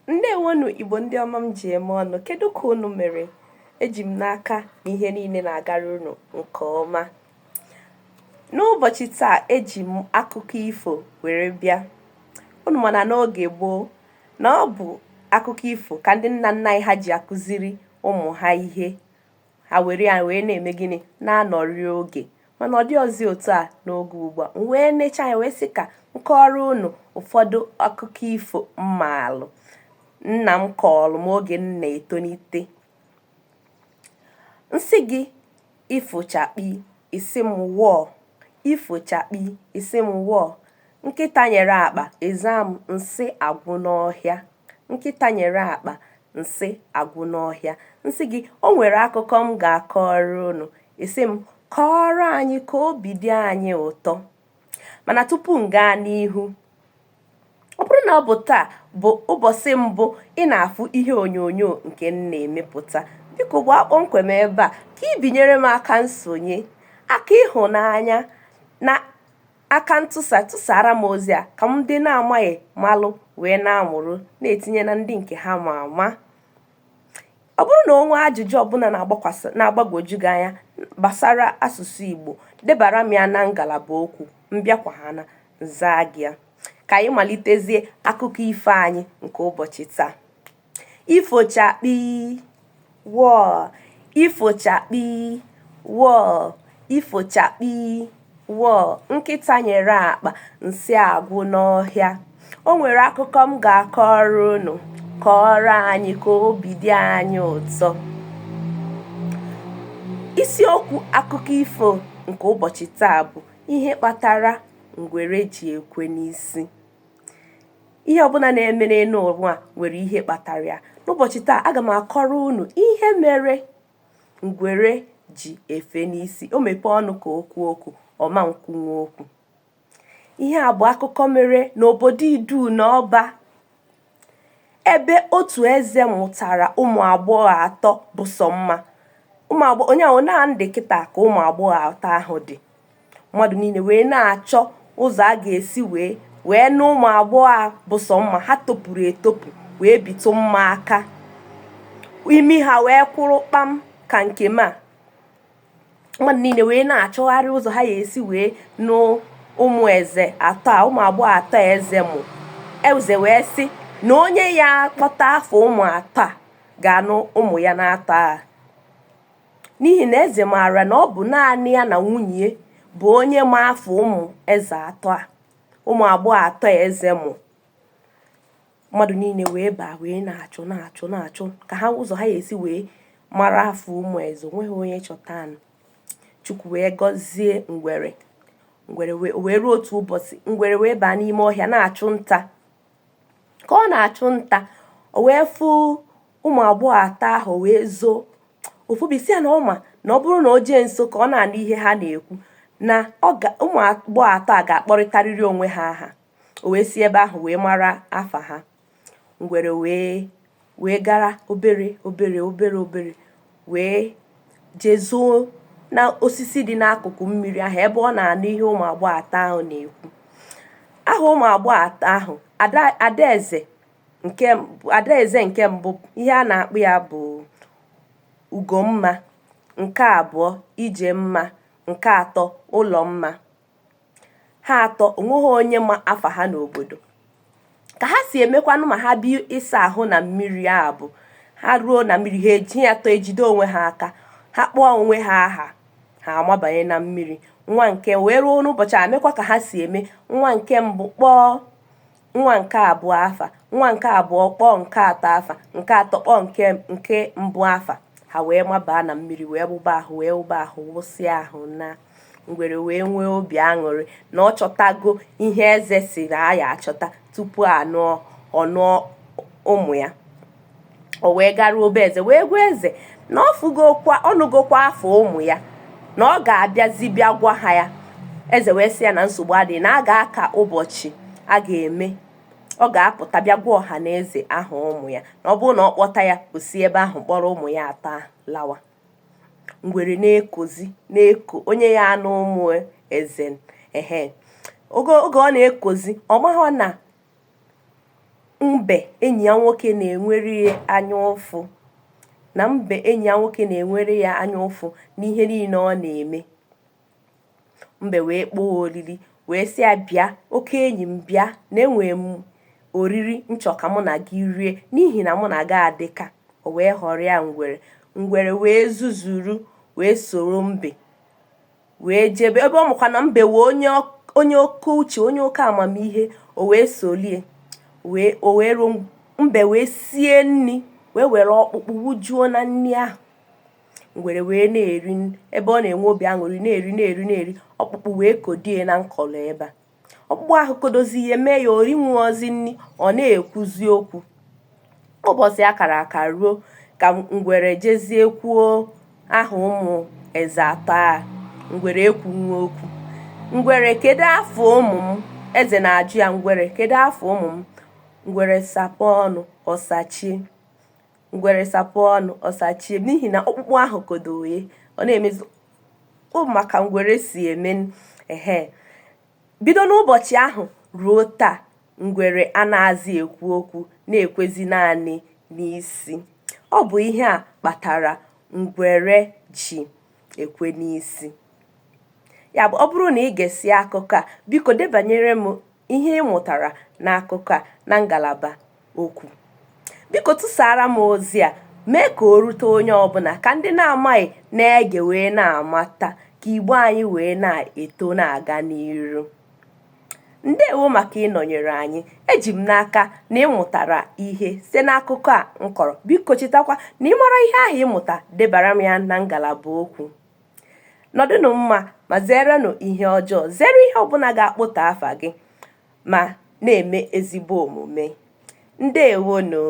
Ndewonu Igbo ndị ọma m ji eme ọnụ, kedu ka unu mere? Eji m n'aka na ihe niile na-agara unu nke ọma. N'ụbọchị taa eji m akụkọ ifo were bịa. Unu mana n'oge gboo na ọ bụ akụkọ ifo ka ndị nna nna anyị ha ji akụziri ụmụ ha ihe. Ha were ya wee na-eme gịnị? Na-anọrị oge. Mana ọ dị ọzọ otu a n'oge ugbu a. M wee necha ya wee sị ka m kọọrọ unu ụfọdụ akụkọ ifo mmaalụ. Nna m kọọlụ m oge m na-etonite. Nsị gị ifochakpi isi m wụọ, ifochakpi isi m wụọ. Nkịta nyere akpa eza m nsị agwụ n'ọhịa. Nkịta nyere akpa nsị agwụ n'ọhịa. Nsị gị o nwere akụkọ m ga-akọrọ unu. Isi m kọọrọ anyị ka obi dị anyị ụtọ. Mana tupu m gaa n'ihu, ọ bụrụ na ọ bụ taa bụ ụbọchị mbụ ị na-afụ ihe onyonyo nke m na-emepụta, biko gbaa kpọmkwem ebe a ka ị binyere m aka nsonye, aka ịhụnanya na aka tụsara m ozi a ka m dị na-amaghị malụ wee na-amụrụ na-etinye na ndị nke ha ma ama. Ọ bụrụ na onwe ajụjụ ọbụla na-agbagwoju gị anya gbasara asụsụ Igbo, debara m ya na ngalaba okwu mbịakwahana zaa gị ya. Ka anyị malitezie akụkọ ifo anyị nke ụbọchị taa. Ifochakpi wọọ, ifochakpi wọọ, ifochakpi wọọ. Nkịta nyere akpa nsị agwụ n'ọhịa. O nwere akụkọ m ga-akọrọ unu, kọọrọ anyị ka obi dị anyị ụtọ. Isiokwu akụkọ ifo nke ụbọchị taa bụ ihe kpatara ngwere ji ekwe n'isi. Ihe ọbụla na-eme n'ụwa nwere ihe kpatara ya. N'ụbọchị taa aga m akọrọ unu ihe mere ngwere ji efe n'isi. O mepee ọnụ ka okwu okwu, ọma nkwunwe okwu. Ihe a bụ akụkọ mere n'obodo Idu n'Ọba, ebe otu eze mụtara ụmụ agbọghọ atọ bụ sọ mma. Onye ahụ na-ndị kịta ka ụmụ agbọghọ atọ ahụ dị. Mmadụ niile wee na-achọ ụzọ a ga-esi wee na ụmụ agbọghọ a bụ sọ mma, ha topuru etopu wee bitụ mma aka. Imi ha wee kwụrụ kpam ka nke m a. Mmadụ niile wee na-achọgharị ụzọ ha ga-esi wee nụ ụmụ eze atọ a, ụmụ agbọghọ atọ eze mụ. Eze wee sị na onye ya kpọta afọ ụmụ atọ a ga-anụ ụmụ ya na-atọ a. N'ihi na eze maara na ọ bụ naanị ya na nwunye bụ onye ma afọ ụmụ eze atọ a, ụmụ agbọghọ atọ eze mụ. Mmadụ niile wee baa wee na-achụ ka ha ụzọ ha ga-esi wee mara afọ ụmụ eze. Onweghị onye chọtanụ. Chukwu wee gọzie ngwere. Ngwere wee ruo otu ụbọchị, ngwere wee baa n'ime ọhịa na-achụ nta. Ka ọ na-achụ nta, o wee fụ ụmụ agbọghọ atọ ahụ wee zoo. Ofubisi ya na ọma na ọ bụrụ na o jee nso ka ọ na-anụ ihe ha na-ekwu, na ụmụ agbọghọ atọ a ga-akpọrịtarịrị onwe ha aha. O wee si ebe ahụ wee mara afa ha. Ngwere wee gara obere wee jezuo na osisi dị n'akụkụ mmiri ahụ ebe ọ na-anụ ihe ụmụ agbọghọ atọ ahụ na-ekwu. Aha ụmụ agbọghọ atọ ahụ, adaeze nke mbụ, ihe a na-akpọ ya bụ Ugomma. Nke abụọ Ijemma. Nke atọ Ụlọmma. Ha atọ onweghị onye ma afa ha n'obodo. Ka ha si emekwanụ ma ha bi ịsa ahụ na mmiri a bụ, ha ruo na mmiri ha eji atọ ejide onwe ha aka, ha kpọọ onwe ha aha, ha amabanye na mmiri. Nwa nke wee ruo n'ụbọchị a mekwa ka ha si eme. Nwa nke mbụ kpọọ nwa nke abụọ afa, nwa nke abụọ kpọọ nke atọ afa, nke atọ kpọọ nke mbụ afa. Ha wee mabaa na mmiri wee wụba ahụ wụsịa ahụ na. Ngwere wee nwee obi aṅụrị na ọ chọtago ihe eze siri ya achọta tupu ọnụọ ụmụ ya. O wee garuo obe eze wee gwa eze na ọnụgokwa afọ ụmụ ya, na ọ ga-abịazi bịa gwa ha ya. Eze wee sị ya na nsogbu adịghị, na a ga-aka ụbọchị a ga-eme. Ọ ga-apụta bịa gwa ọha na eze aha ụmụ ya, na ọ bụrụ na ọ kpọta ya, o si ebe ahụ kpọrọ ụmụ ya atọ lawa. Ngwere na-eko onye ya anụ ụmụ eze. Oge ọ na-ekozi, ọ maghọ na mbe enyi ya nwoke na-enwere ya anya ụfụ na mbe enyi ya nwoke na-enwere ya anya ụfụ n'ihe niile ọ na-eme. Mbe wee kpọọ oriri wee sị ya, bịa oke enyi m, bịa na enwere m oriri nchọ ka mụ na gị rie n'ihi na mụ na gị adịka. O wee họrọ ya ngwere. Ngwere wee zuzuru wee soro mbe wee jebe ebe ọ mụkwa na mbe wee onye oke uche, onye oke amamihe. O wee solie mbe wee sie nri wee were ọkpụkpụ wujuo na nri ahụ. Ngwere wee na-eri ebe ọ na-enwe obi aṅụrị, na-eri ọkpụkpụ wee kodie na nkọlọ ebe a. Ọkpụkpụ ahụ kodozi ihe mee ya orinwuozi nri, ọ na-ekwuzi okwu. Ụbọchị akara aka ruo ka ngwere jezie kwuo aha ụmụ eze atọ a. Ngwere ekwunwu okwu. Ngwere, kedu afọ ụmụ m? Eze na-ajụ ya, ngwere kedu afọ ụmụ m? Ngwere sapụ ọnụ ọsachie. Ngwere sapụ ọnụ ọsachie n'ihi na ọkpụkpụ ahụ kodoye. Ọ na-emezi maka ngwere si eme. Bido n'ụbọchị ahụ ruo taa, ngwere anaghịzi ekwu okwu, na-ekwezi naanị n'isi. Ọ bụ ihe a kpatara ngwere ji ekwe n'isi. Ya bụ, ọ bụrụ na ị ga-esi akụkọ a, biko debanyere m ihe ị mụtara n'akụkọ a na ngalaba okwu. Biko tụsara m ozi a, mee ka o rute onye ọbụla, ka ndị na-amaghị na-ege wee na-amata, ka Igbo anyị wee na-eto na-aga n'iru. Ndewo maka ịnọnyere anyị. Eji m n'aka na ị mụtara ihe site n'akụkọ a m kọrọ. Biko chetakwa na ị mara ihe ahụ ịmụta, debara m ya na ngalaba okwu. Nọdụnụ mma ma zerenụ ihe ọjọọ, zere ihe ọbụla ga-akpụta afa gị, ma na-eme ezigbo omume. Ndewonụ.